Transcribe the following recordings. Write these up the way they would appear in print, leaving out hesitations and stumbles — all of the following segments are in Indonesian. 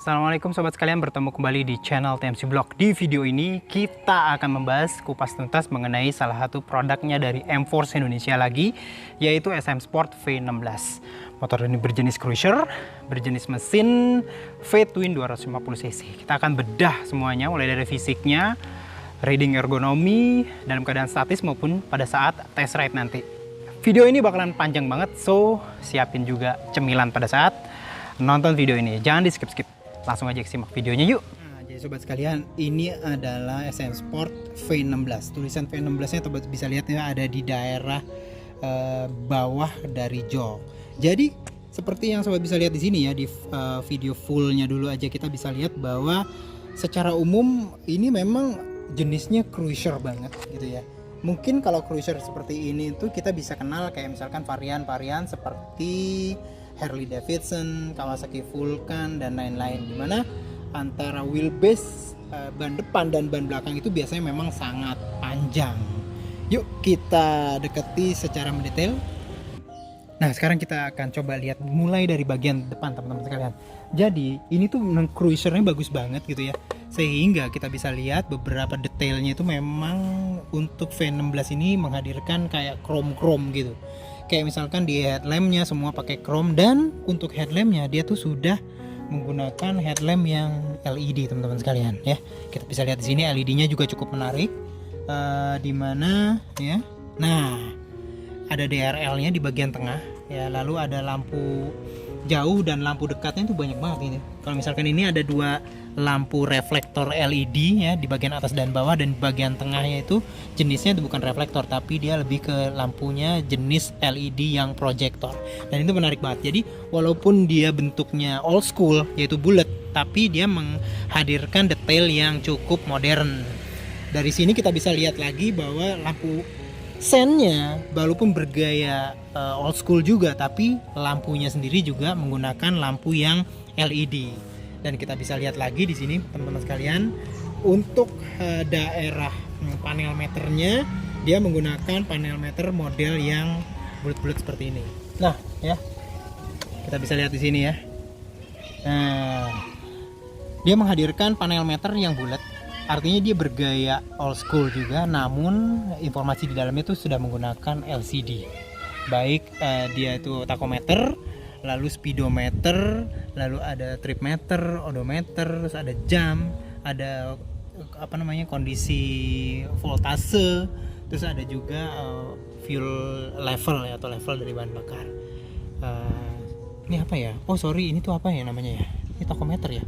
Assalamualaikum sobat sekalian, bertemu kembali di channel TMC Vlog. Di video ini kita akan membahas kupas tuntas mengenai salah satu produknya dari M-Force Indonesia lagi, yaitu SM Sport V16. Motor ini berjenis cruiser, berjenis mesin V-twin 250cc. Kita akan bedah semuanya mulai dari fisiknya, riding ergonomi, dalam keadaan statis maupun pada saat test ride nanti. Video ini bakalan panjang banget, so siapin juga cemilan pada saat nonton video ini. Jangan di skip-skip. Langsung aja simak videonya yuk. Nah, jadi sobat sekalian, ini adalah SM Sport V16. Tulisan V16-nya sobat bisa lihat ya, ada di daerah bawah dari jok. Jadi seperti yang sobat bisa lihat di sini ya, di video fullnya dulu aja kita bisa lihat bahwa secara umum ini memang jenisnya cruiser banget gitu ya. Mungkin kalau cruiser seperti ini itu kita bisa kenal kayak misalkan varian-varian seperti Harley Davidson, Kawasaki Vulcan dan lain-lain, dimana antara wheelbase ban depan dan ban belakang itu biasanya memang sangat panjang. Yuk kita deketi secara mendetail. Nah sekarang kita akan coba lihat mulai dari bagian depan teman-teman sekalian. Jadi ini tuh cruisernya bagus banget gitu ya, sehingga kita bisa lihat beberapa detailnya itu memang untuk V16 ini menghadirkan kayak chrome gitu. Kayak misalkan di headlampnya semua pakai chrome, dan untuk headlampnya dia tuh sudah menggunakan headlamp yang LED teman-teman sekalian ya. Kita bisa lihat di sini LED-nya juga cukup menarik, dimana ya. Nah ada DRL-nya di bagian tengah ya, lalu ada lampu jauh dan lampu dekatnya itu banyak banget ini. Kalau misalkan ini ada dua lampu reflektor LED ya di bagian atas dan bawah, dan di bagian tengahnya itu jenisnya itu bukan reflektor tapi dia lebih ke lampunya jenis LED yang proyektor, dan itu menarik banget. Jadi walaupun dia bentuknya old school yaitu bulat, tapi dia menghadirkan detail yang cukup modern. Dari sini kita bisa lihat lagi bahwa lampu sennya walaupun bergaya old school juga, tapi lampunya sendiri juga menggunakan lampu yang LED. Dan kita bisa lihat lagi di sini teman-teman sekalian, untuk daerah panel meternya dia menggunakan panel meter model yang bulat-bulat seperti ini. Nah ya, kita bisa lihat di sini ya. Nah, dia menghadirkan panel meter yang bulat, artinya dia bergaya old school juga, namun informasi di dalamnya itu sudah menggunakan LCD. Baik dia itu tachometer, lalu speedometer, lalu ada trip meter, odometer, terus ada jam, ada kondisi voltase, terus ada juga fuel level ya, atau level dari bahan bakar. Ini apa ya? Oh sorry, ini tuh apa ya namanya ya? Ini tachometer ya.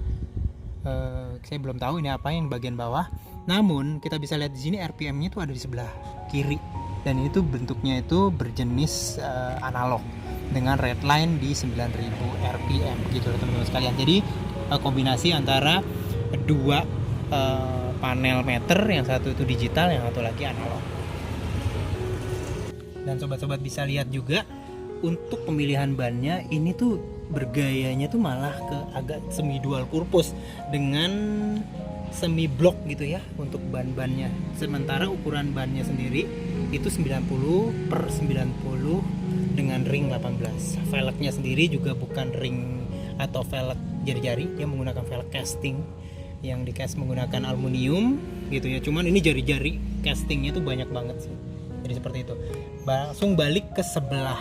Saya belum tahu ini apa yang bagian bawah. Namun kita bisa lihat di sini RPM-nya tuh ada di sebelah kiri, dan itu bentuknya itu berjenis analog dengan redline di 9000 RPM gitu loh teman-teman sekalian. Jadi kombinasi antara dua panel meter, yang satu itu digital, yang satu lagi analog. Dan sobat-sobat bisa lihat juga untuk pemilihan bannya ini tuh bergayanya tuh malah ke agak semi dual purpose dengan semi block gitu ya untuk ban-bannya. Sementara ukuran bannya sendiri itu 90/90 dengan ring 18. Velgnya sendiri juga bukan ring atau velg jari-jari, dia menggunakan velg casting yang dicast menggunakan aluminium gitu ya. Cuman ini jari-jari castingnya tuh banyak banget sih. Jadi seperti itu. Langsung balik ke sebelah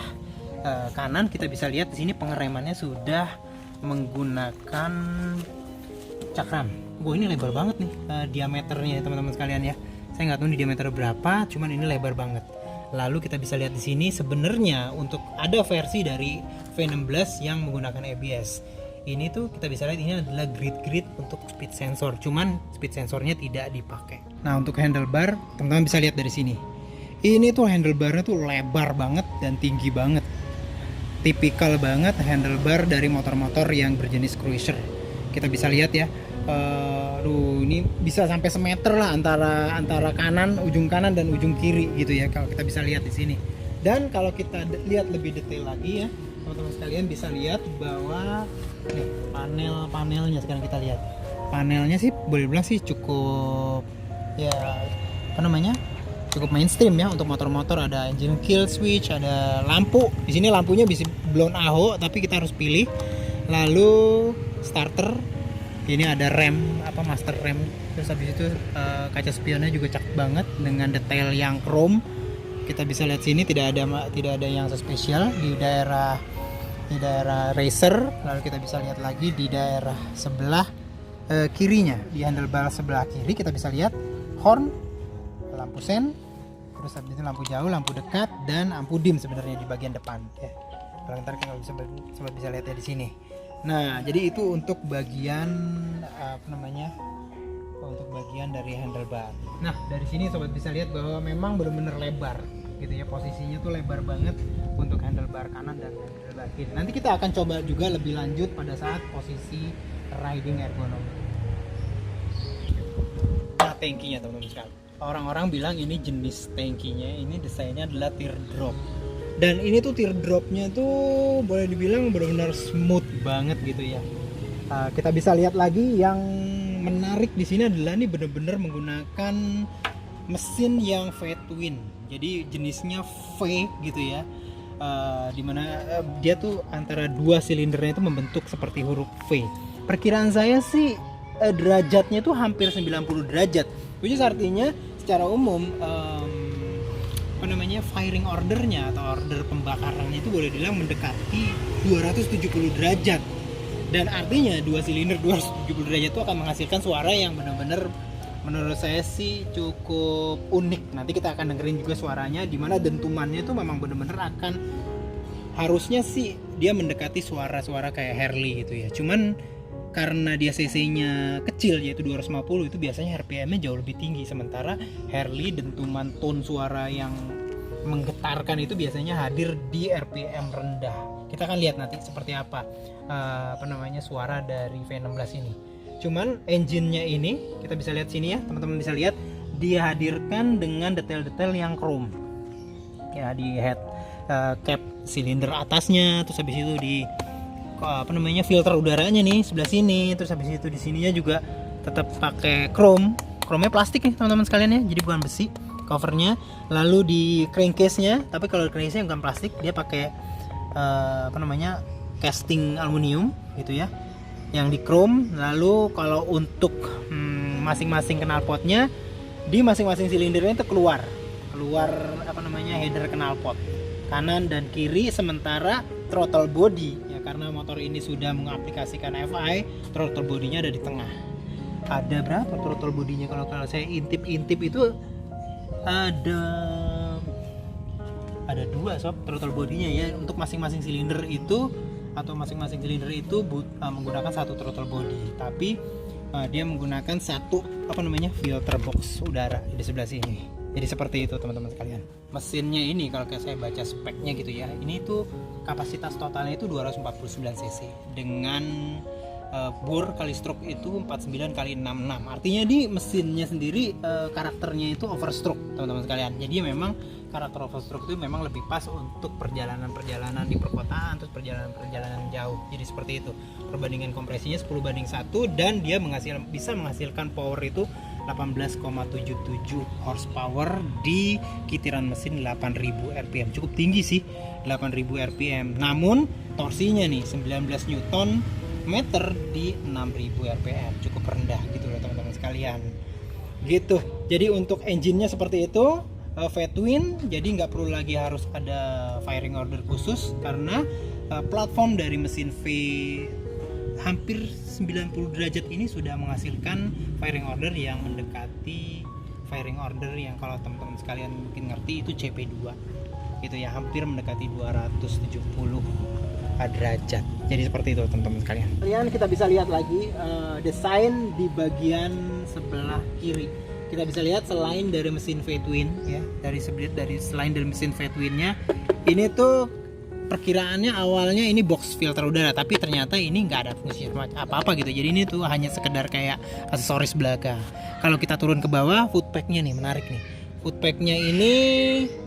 kanan, kita bisa lihat di sini pengeremannya sudah menggunakan cakram. Wah ini lebar banget nih diameternya teman-teman sekalian ya. Saya nggak tahu ini diameter berapa, cuman ini lebar banget. Lalu kita bisa lihat di sini sebenarnya untuk ada versi dari V16 yang menggunakan ABS. Ini tuh kita bisa lihat ini adalah grid untuk speed sensor, cuman speed sensornya tidak dipakai. Nah untuk handlebar teman-teman bisa lihat dari sini. Ini tuh handlebarnya tuh lebar banget dan tinggi banget. Tipikal banget handlebar dari motor-motor yang berjenis cruiser. Kita bisa lihat ya. Ini bisa sampai semeter lah antara kanan, ujung kanan dan ujung kiri gitu ya, kalau kita bisa lihat di sini. Dan kalau kita lihat lebih detail lagi ya, teman-teman sekalian bisa lihat bahwa nih panelnya sekarang kita lihat. Panelnya sih boleh bilang sih cukup ya cukup mainstream ya untuk motor-motor. Ada engine kill switch, ada lampu. Di sini lampunya bisa blown AHO tapi kita harus pilih. Lalu starter Ini ada rem, master rem. Terus habis itu kaca spionnya juga cakep banget dengan detail yang chrome. Kita bisa lihat sini tidak ada yang spesial di daerah racer. Lalu kita bisa lihat lagi di daerah sebelah kirinya, di handlebar sebelah kiri kita bisa lihat horn, lampu sen, terus habis itu lampu jauh, lampu dekat, dan lampu dim sebenarnya di bagian depan. Ya. Kalau ntar kita bisa lihat ya di sini. Nah, jadi itu untuk bagian untuk bagian dari handlebar. Nah, dari sini sobat bisa lihat bahwa memang benar-benar lebar gitu ya, posisinya tuh lebar banget untuk handlebar kanan dan handlebar kiri. Nanti kita akan coba juga lebih lanjut pada saat posisi riding ergonomi. Nah, tankinya teman-teman sekalian. Orang-orang bilang ini jenis tankinya ini desainnya adalah teardrop. Dan ini tuh teardropnya tuh boleh dibilang benar-benar smooth banget gitu ya. Kita bisa lihat lagi yang menarik di sini adalah ini benar-benar menggunakan mesin yang V-twin. Jadi jenisnya V gitu ya. Dimana dia tuh antara dua silindernya itu membentuk seperti huruf V. Perkiraan saya sih derajatnya tuh hampir 90 derajat. Which is artinya secara umum firing ordernya atau order pembakarannya itu boleh dibilang mendekati 270 derajat. Dan artinya dua silinder 270 derajat itu akan menghasilkan suara yang benar-benar menurut saya sih cukup unik. Nanti kita akan dengerin juga suaranya, dimana dentumannya itu memang benar-benar akan harusnya sih dia mendekati suara-suara kayak Harley gitu ya. Cuman karena dia cc-nya kecil yaitu 250, itu biasanya RPM-nya jauh lebih tinggi. Sementara Harley dentuman tone suara yang menggetarkan itu biasanya hadir di RPM rendah. Kita akan lihat nanti seperti apa suara dari V16 ini. Cuman engine-nya ini kita bisa lihat sini ya, teman-teman bisa lihat dia hadirkan dengan detail-detail yang chrome. Ya, di head cap silinder atasnya, terus habis itu di filter udaranya nih sebelah sini, terus habis itu di sininya juga tetap pakai chrome. Chrome-nya plastik nih teman-teman sekalian ya, jadi bukan besi covernya. Lalu di crankcase-nya, tapi kalau crankcase-nya bukan plastik, dia pakai casting aluminium gitu ya, yang di chrome. Lalu kalau untuk masing-masing knalpotnya di masing-masing silindernya itu keluar header knalpot kanan dan kiri. Sementara throttle body ya, karena motor ini sudah mengaplikasikan FI, throttle bodinya ada di tengah. Ada berapa throttle bodinya? Kalau saya intip itu ada dua sob throttle bodinya ya, untuk masing-masing silinder itu, atau masing-masing silinder itu menggunakan satu throttle body, tapi dia menggunakan satu filter box udara di sebelah sini. Jadi seperti itu teman-teman sekalian. Mesinnya ini kalau saya baca speknya gitu ya, ini tuh kapasitas totalnya itu 249 cc dengan bore kali stroke itu 49 kali 66. Artinya di mesinnya sendiri karakternya itu overstroke teman-teman sekalian. Jadi memang karakter overstroke itu memang lebih pas untuk perjalanan di perkotaan, terus perjalanan jauh. Jadi seperti itu. Perbandingan kompresinya 10:1 dan dia bisa menghasilkan power itu 18,77 horsepower di kitiran mesin 8000 rpm. Cukup tinggi sih 8000 rpm. Namun torsinya nih 19 Newton meter di 6000 rpm, cukup rendah gitu loh teman-teman sekalian gitu. Jadi untuk engine-nya seperti itu, V-twin, jadi nggak perlu lagi harus ada firing order khusus karena platform dari mesin V hampir 90 derajat ini sudah menghasilkan firing order yang mendekati firing order yang kalau teman-teman sekalian mungkin ngerti itu CP2 gitu ya, hampir mendekati 270 derajat. Jadi seperti itu teman-teman sekalian. Kalian kita bisa lihat lagi desain di bagian sebelah kiri. Kita bisa lihat selain dari mesin V-twin ya, selain dari mesin V-twinnya ini tuh perkiraannya awalnya ini box filter udara, tapi ternyata ini nggak ada fungsi apa-apa gitu. Jadi ini tuh hanya sekedar kayak aksesoris belaka. Kalau kita turun ke bawah, footpacknya nih menarik nih. Footpacknya ini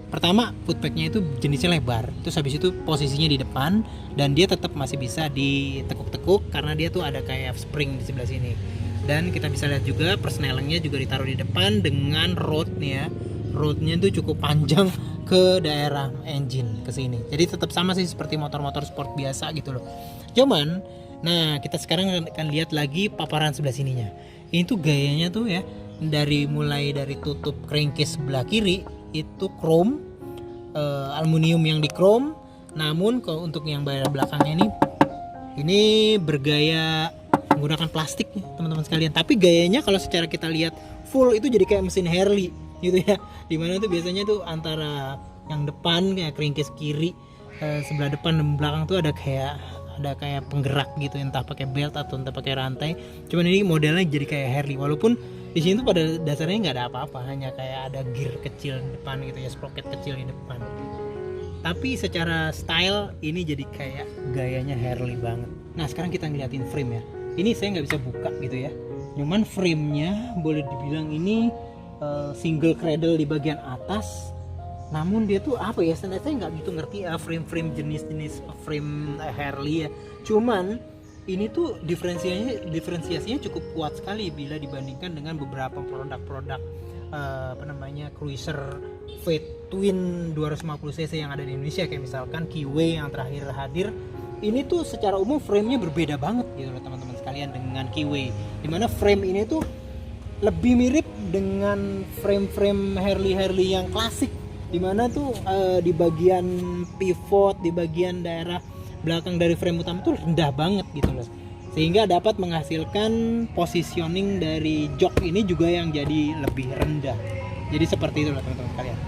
pertama, footpacknya itu jenisnya lebar, terus habis itu posisinya di depan dan dia tetap masih bisa ditekuk-tekuk karena dia tuh ada kayak spring di sebelah sini. Dan kita bisa lihat juga persnelingnya juga ditaruh di depan dengan rodnya. Rodnya itu cukup panjang ke daerah engine ke sini. Jadi tetap sama sih seperti motor-motor sport biasa gitu loh. Cuman Nah, kita sekarang akan lihat lagi paparan sebelah sininya. Ini tuh gayanya tuh ya, mulai dari tutup crankcase sebelah kiri itu chrome, aluminium yang di chrome. Namun kalau untuk yang bagian belakangnya ini bergaya menggunakan plastik nih teman-teman sekalian. Tapi gayanya kalau secara kita lihat full itu jadi kayak mesin Harley gitu ya. Dimana tuh biasanya tuh antara yang depan kayak crankcase kiri, sebelah depan dan belakang tuh ada kayak penggerak gitu, entah pakai belt atau entah pakai rantai. Cuman ini modelnya jadi kayak Harley, walaupun di sini tuh pada dasarnya nggak ada apa-apa, hanya kayak ada gear kecil di depan gitu ya, sprocket kecil di depan. Tapi secara style ini jadi kayak gayanya Harley banget. Nah sekarang kita ngeliatin frame ya. Ini saya nggak bisa buka gitu ya. Cuman framenya boleh dibilang ini single cradle di bagian atas. Namun dia tuh apa ya, saya nggak gitu ngerti frame jenis frame Harley ya. Cuman ini tuh diferensiasinya cukup kuat sekali bila dibandingkan dengan beberapa produk-produk cruiser V twin 250cc yang ada di Indonesia, kayak misalkan Kiwi yang terakhir hadir. Ini tuh secara umum framenya berbeda banget gitu loh teman-teman sekalian dengan Kiwi, dimana frame ini tuh lebih mirip dengan frame Harley yang klasik, dimana tuh di bagian pivot, di bagian daerah belakang dari frame utama tuh rendah banget gitu loh, sehingga dapat menghasilkan positioning dari jok ini juga yang jadi lebih rendah. Jadi seperti itu loh teman-teman sekalian.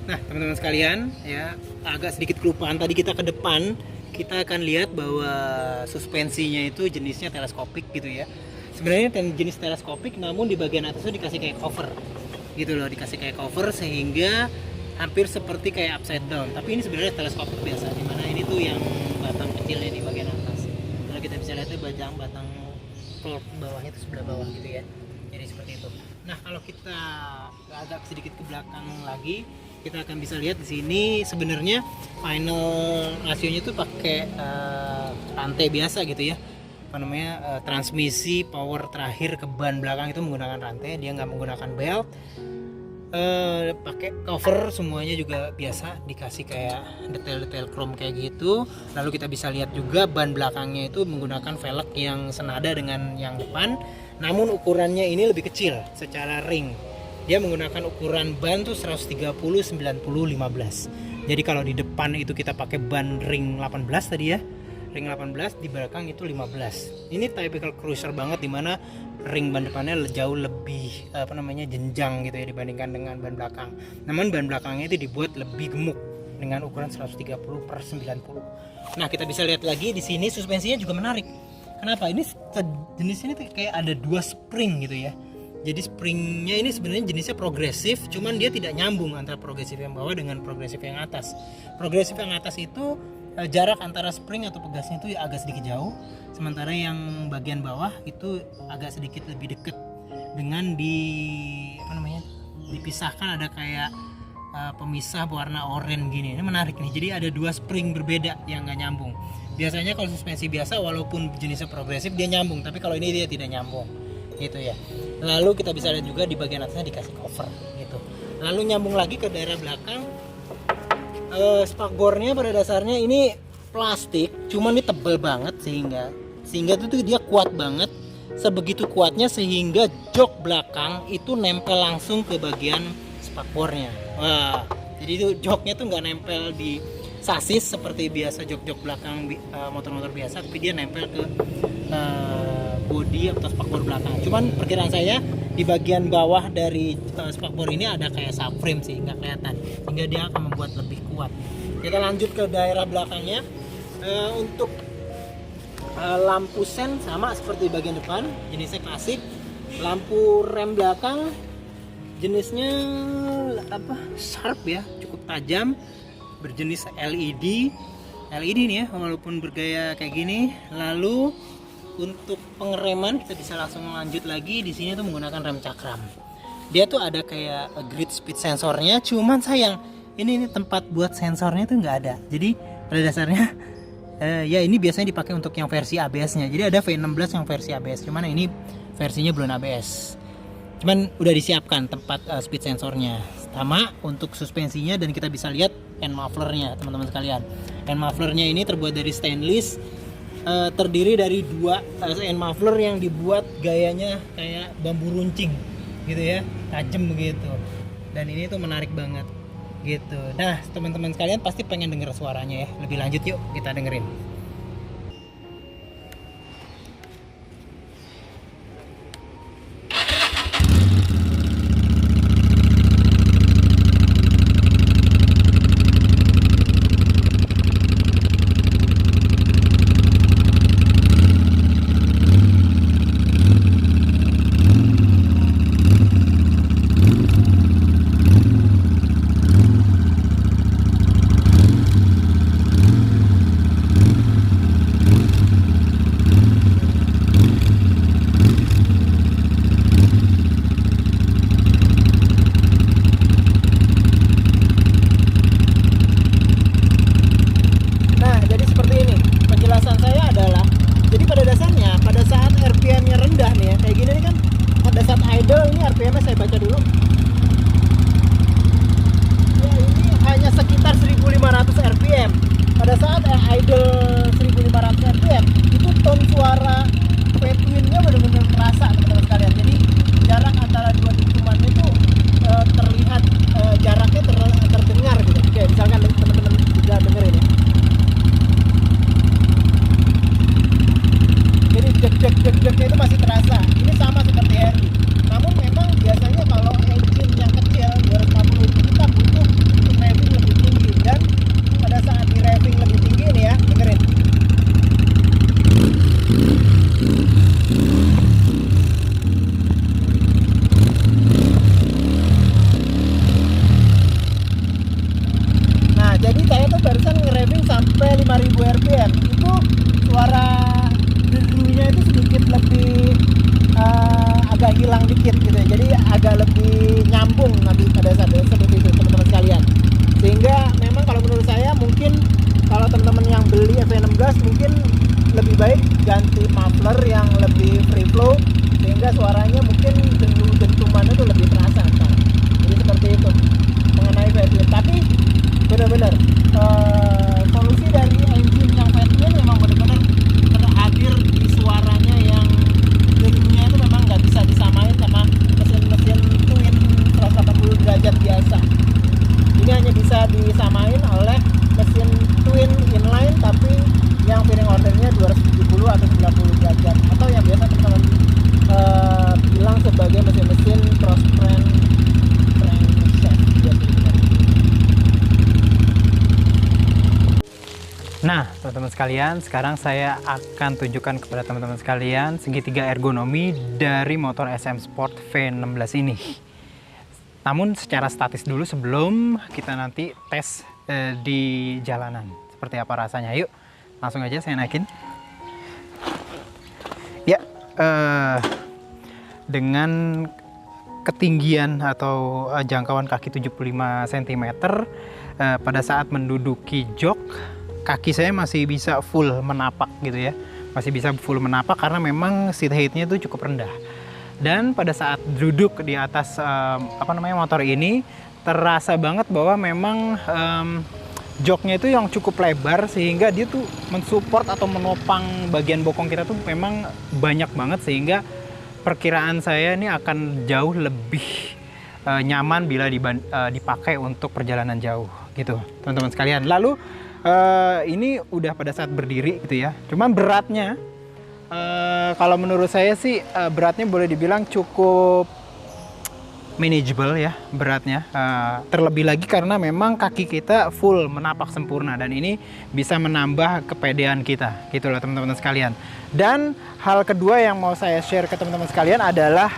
Nah teman-teman sekalian ya, agak sedikit kelupaan tadi kita ke depan, kita akan lihat bahwa suspensinya itu jenisnya teleskopik gitu ya. Sebenarnya jenis teleskopik, namun di bagian atas itu dikasih kayak cover gitu loh, dikasih kayak cover sehingga hampir seperti kayak upside down. Tapi ini sebenarnya teleskopik biasa, dimana ini tuh yang batang kecilnya di bagian atas. Kalau kita bisa lihat tuh batang fork bawahnya itu sebelah bawah gitu ya. Jadi seperti itu. Nah kalau kita agak sedikit ke belakang lagi, kita akan bisa lihat di sini sebenarnya final rasionya tuh pakai rantai biasa gitu ya. Transmisi power terakhir ke ban belakang itu menggunakan rantai, dia nggak menggunakan belt. Pakai cover semuanya juga biasa, dikasih kayak detail-detail chrome kayak gitu. Lalu kita bisa lihat juga ban belakangnya itu menggunakan velg yang senada dengan yang depan, namun ukurannya ini lebih kecil secara ring. Dia menggunakan ukuran ban tuh 130 90 15. Jadi kalau di depan itu kita pakai ban ring 18 tadi ya, ring 18, di belakang itu 15. Ini typical cruiser banget, dimana ring ban depannya jauh lebih jenjang gitu ya dibandingkan dengan ban belakang. Namun ban belakangnya itu dibuat lebih gemuk dengan ukuran 130/90. Nah kita bisa lihat lagi di sini suspensinya juga menarik. Kenapa? Ini jenis ini tuh kayak ada 2 spring gitu ya. Jadi springnya ini sebenarnya jenisnya progresif, cuman dia tidak nyambung antara progresif yang bawah dengan progresif yang atas. Progresif yang atas itu jarak antara spring atau pegasnya itu agak sedikit jauh, sementara yang bagian bawah itu agak sedikit lebih dekat dengan dipisahkan, ada kayak pemisah warna oranye gini. Ini menarik nih. Jadi ada 2 spring berbeda yang nggak nyambung. Biasanya kalau suspensi biasa walaupun jenisnya progresif dia nyambung, tapi kalau ini dia tidak nyambung gitu ya. Lalu kita bisa lihat juga di bagian atasnya dikasih cover gitu. Lalu nyambung lagi ke daerah belakang. Spakbornya pada dasarnya ini plastik, cuman ini tebal banget sehingga itu dia kuat banget, sebegitu kuatnya sehingga jok belakang itu nempel langsung ke bagian spakbornya. Wah, jadi itu joknya tuh nggak nempel di sasis seperti biasa jok-jok belakang motor-motor biasa, tapi dia nempel ke bodi atau spakbor belakang. Cuman perkiraan saya di bagian bawah dari spakbor ini ada kayak subframe sih, nggak kelihatan, sehingga dia akan membuat lebih kuat. Kita lanjut ke daerah belakangnya. Untuk lampu sen sama seperti bagian depan, jenisnya klasik. Lampu rem belakang jenisnya sharp ya, cukup tajam, berjenis LED nih ya, walaupun bergaya kayak gini. Lalu untuk pengereman kita bisa langsung lanjut lagi. Di sini tuh menggunakan rem cakram. Dia tuh ada kayak grid speed sensornya, cuman sayang ini tempat buat sensornya tuh nggak ada. Jadi pada dasarnya ya ini biasanya dipakai untuk yang versi ABS-nya. Jadi ada V16 yang versi ABS, cuman ini versinya belum ABS. Cuman udah disiapkan tempat speed sensornya. Sama untuk suspensinya, dan kita bisa lihat end mufflernya teman-teman sekalian. End mufflernya ini terbuat dari stainless, terdiri dari dua end muffler yang dibuat gayanya kayak bambu runcing gitu ya, tajam begitu. Dan ini tuh menarik banget gitu. Nah teman-teman sekalian pasti pengen denger suaranya ya. Lebih lanjut yuk kita dengerin. RPM-nya saya baca dulu. Ya, ini hanya sekitar 1500 RPM. Pada saat idle 1500 RPM, itu tone suara V-twin-nya benar-benar terasa teman-teman sekalian. Jadi jarak antara dua dentuman itu terlihat, jaraknya terdengar gitu. Oke, misalkan teman-teman bisa dengerin ya. Jadi jek-jek-jek-jeknya itu masih terasa. Ini sama seperti Harley. Namun memang biasanya kalau engine yang kecil 250 kita butuh untuk revving lebih tinggi, dan pada saat di revving lebih tinggi nih ya, dengerin. Nah, jadi saya tuh barusan nge-revving sampai 5000 RPM. Itu suara derunya itu sedikit lebih agak hilang dikit gitu ya. Jadi agak lebih nyambung nanti pada saat seperti itu teman-teman sekalian. Sehingga memang kalau menurut saya mungkin kalau teman-teman yang beli FV16 mungkin lebih baik ganti muffler yang lebih free flow, sehingga suaranya mungkin dentumannya itu lebih terasa kan. Jadi seperti itu mengenai V-twin. Tapi benar-benar solusi dari engine yang V-twin memang benar-benar terhadir di suaranya yang dentumannya itu memang nggak bisa disamain sama mesin-mesin twin 180 derajat biasa. Ini hanya bisa disamain oleh mesin twin inline tapi yang fairing ordernya 270 atau 90 derajat, atau yang biasa teman-teman bilang sebagai mesin-mesin cross crankshaft. Nah, teman-teman sekalian, sekarang saya akan tunjukkan kepada teman-teman sekalian segitiga ergonomi dari motor SM Sport V16 ini. Namun secara statis dulu sebelum kita nanti tes di jalanan. Seperti apa rasanya? Yuk, langsung aja saya naikin. Ya, dengan ketinggian atau jangkauan kaki 75 cm, pada saat menduduki jok, kaki saya masih bisa full menapak gitu ya. Masih bisa full menapak karena memang seat height-nya itu cukup rendah. Dan pada saat duduk di atas motor ini, terasa banget bahwa memang joknya itu yang cukup lebar, sehingga dia tuh mensupport atau menopang bagian bokong kita tuh memang banyak banget, sehingga perkiraan saya ini akan jauh lebih nyaman bila dipakai untuk perjalanan jauh gitu teman-teman sekalian. Lalu ini udah pada saat berdiri gitu ya. Cuman beratnya kalau menurut saya sih beratnya boleh dibilang cukup manageable ya beratnya. Terlebih lagi karena memang kaki kita full menapak sempurna, dan ini bisa menambah kepedean kita gitu loh teman-teman sekalian. Dan hal kedua yang mau saya share ke teman-teman sekalian adalah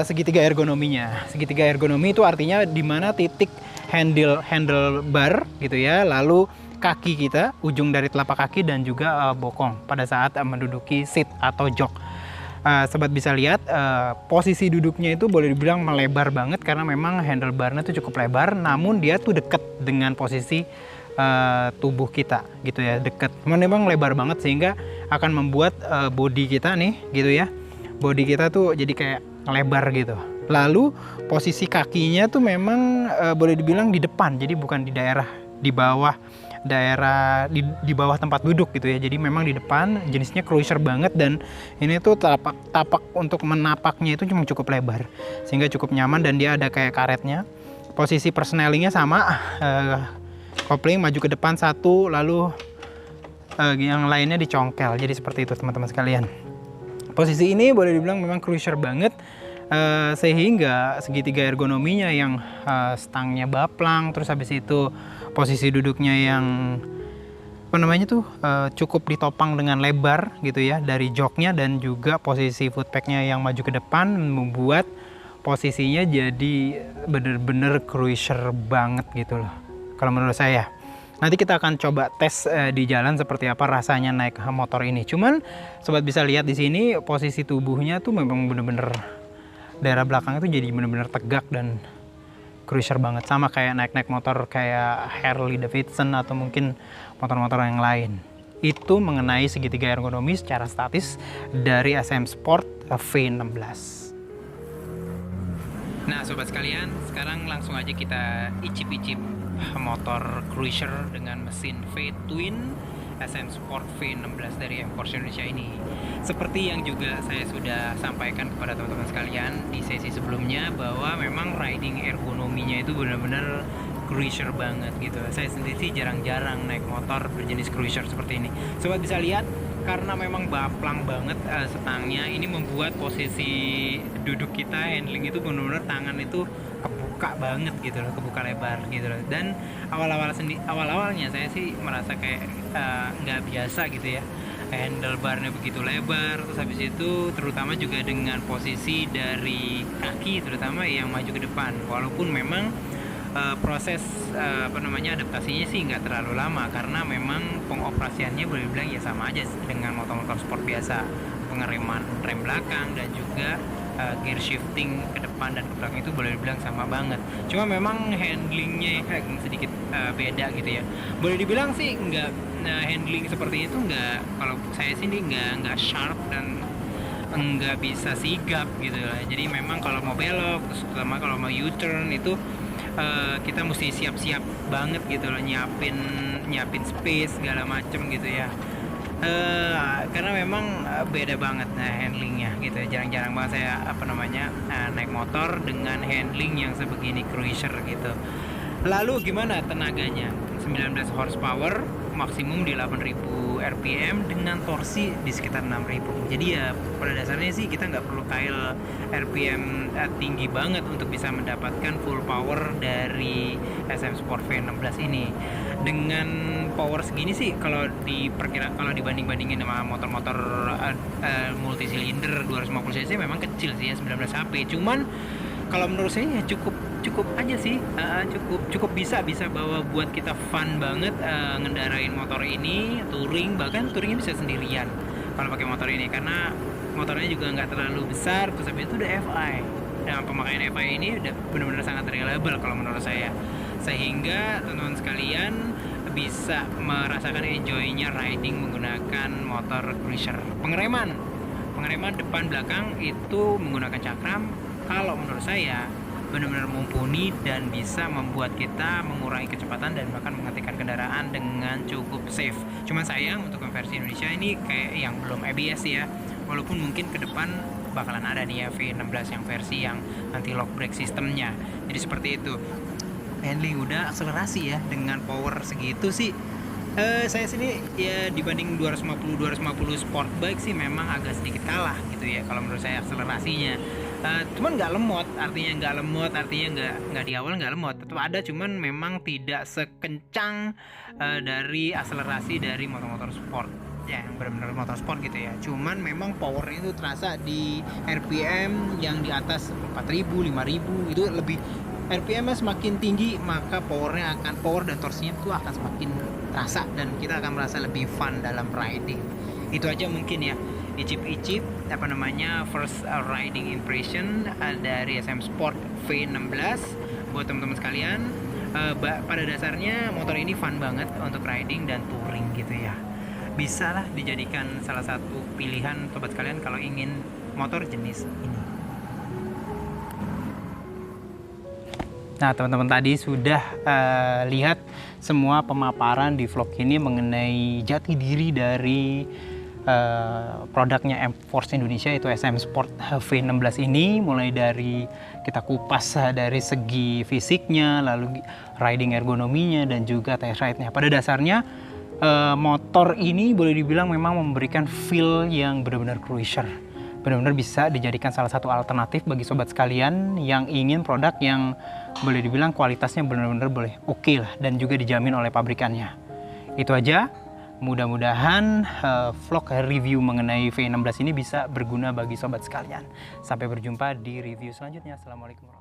segitiga ergonominya. Segitiga ergonomi itu artinya di mana titik handlebar gitu ya, lalu kaki kita, ujung dari telapak kaki dan juga bokong pada saat menduduki seat atau jok. Sobat bisa lihat posisi duduknya itu boleh dibilang melebar banget karena memang handlebarnya itu cukup lebar, namun dia tuh deket dengan posisi tubuh kita gitu ya, deket. Memang lebar banget sehingga akan membuat body kita nih gitu ya, body kita tuh jadi kayak lebar gitu Lalu posisi kakinya tuh memang boleh dibilang di depan, jadi bukan di daerah di bawah di bawah tempat duduk gitu ya. Jadi memang di depan, jenisnya cruiser banget, dan ini tuh tapak untuk menapaknya itu cuma cukup lebar sehingga cukup nyaman, dan dia ada kayak karetnya. Posisi persnelingnya sama, kopling maju ke depan satu, lalu yang lainnya dicongkel. Jadi seperti itu teman-teman sekalian. Posisi ini boleh dibilang memang cruiser banget, sehingga segitiga ergonominya yang stangnya baplang, terus habis itu posisi duduknya yang cukup ditopang dengan lebar gitu ya dari joknya, dan juga posisi footpacknya yang maju ke depan membuat posisinya jadi bener-bener cruiser banget gitu loh kalau menurut saya. Nanti kita akan coba tes di jalan seperti apa rasanya naik motor ini. Cuman sobat bisa lihat di sini posisi tubuhnya tuh memang bener-bener daerah belakang itu jadi bener-bener tegak dan cruiser banget, sama kayak naik-naik motor kayak Harley Davidson atau mungkin motor-motor yang lain. Itu mengenai segitiga ergonomi secara statis dari SM Sport V16. Nah sobat sekalian, sekarang langsung aja kita icip-icip motor cruiser dengan mesin V-twin SM Sport V16 dari M-Force Indonesia ini. Seperti yang juga saya sudah sampaikan kepada teman-teman sekalian di sesi sebelumnya, bahwa memang riding ergonominya itu benar-benar cruiser banget gitu. Saya sendiri sih jarang-jarang naik motor berjenis cruiser seperti ini. Sobat bisa lihat, karena memang baplang banget setangnya, ini membuat posisi duduk kita, handling itu benar-benar tangan itu kebuka banget gitu loh, kebuka lebar gitu loh. Dan awalnya saya sih merasa kayak nggak biasa gitu ya, handlebarnya begitu lebar. Terus habis itu terutama juga dengan posisi dari kaki terutama yang maju ke depan, walaupun memang proses adaptasinya sih nggak terlalu lama, karena memang pengoperasiannya boleh bilang ya sama aja dengan motor-motor sport biasa, pengereman rem belakang dan juga gear shifting ke depan dan ke belakang itu boleh dibilang sama banget. Cuma memang handlingnya sedikit beda gitu ya. Boleh dibilang sih nggak handling seperti itu nggak, kalau saya sih nggak sharp dan nggak bisa sigap gitu lah. Jadi memang kalau mau belok, terutama kalau mau U-turn itu kita mesti siap-siap banget gitu loh, nyiapin space segala macem gitu ya. Karena memang beda banget handlingnya gitu. Jarang-jarang banget saya naik motor dengan handling yang sebegini cruiser gitu. Lalu gimana tenaganya? 19 horsepower, maksimum di 8000 rpm dengan torsi di sekitar 6000. Jadi ya pada dasarnya sih kita nggak perlu kail rpm tinggi banget untuk bisa mendapatkan full power dari SM Sport V16 ini. Dengan power segini sih kalau dibanding-bandingin sama motor-motor multi silinder 250 cc memang kecil sih ya, 19 HP. Cuman kalau menurut saya ya cukup aja sih, cukup bisa bawa buat kita fun banget ngendarain motor ini, touring, bahkan touringnya bisa sendirian kalau pakai motor ini, karena motornya juga nggak terlalu besar. Terus habis itu udah FI, dan pemakaian FI ini udah benar-benar sangat reliable kalau menurut saya, sehingga teman-teman sekalian bisa merasakan enjoy-nya riding menggunakan motor cruiser. Pengereman depan belakang itu menggunakan cakram, kalau menurut saya benar-benar mumpuni dan bisa membuat kita mengurangi kecepatan dan bahkan menghentikan kendaraan dengan cukup safe. Cuma sayang untuk versi Indonesia ini kayak yang belum ABS ya, walaupun mungkin ke depan bakalan ada nih ya V16 yang versi yang anti lock brake sistemnya. Jadi seperti itu. Handling udah, akselerasi ya dengan power segitu sih saya sini ya dibanding 250 sport bike sih memang agak sedikit kalah gitu ya kalau menurut saya akselerasinya. Cuman nggak lemot, artinya nggak di awal nggak lemot, tetap ada, cuman memang tidak sekencang dari akselerasi dari motor-motor sport ya, yang benar-benar motor sport gitu ya. Cuman memang power itu terasa di RPM yang di atas 4000, 5000 itu lebih. RPM semakin tinggi maka power dan torsinya itu akan semakin terasa dan kita akan merasa lebih fun dalam riding. Itu aja mungkin ya, icip-icip first riding impression dari SM Sport V16 buat teman-teman sekalian. Pada dasarnya motor ini fun banget untuk riding dan touring gitu ya. Bisa lah dijadikan salah satu pilihan sobat sekalian kalau ingin motor jenis ini. Nah, teman-teman tadi sudah lihat semua pemaparan di vlog ini mengenai jati diri dari produknya M-Force Indonesia, yaitu SM Sport V16 ini. Mulai dari kita kupas dari segi fisiknya, lalu riding ergonominya, dan juga test ride-nya. Pada dasarnya motor ini boleh dibilang memang memberikan feel yang benar-benar cruiser. Benar-benar bisa dijadikan salah satu alternatif bagi sobat sekalian yang ingin produk yang boleh dibilang kualitasnya benar-benar boleh oke lah, dan juga dijamin oleh pabrikannya. Itu aja. Mudah-mudahan vlog review mengenai V16 ini bisa berguna bagi sobat sekalian. Sampai berjumpa di review selanjutnya. Assalamualaikum warahmatullahi wabarakatuh.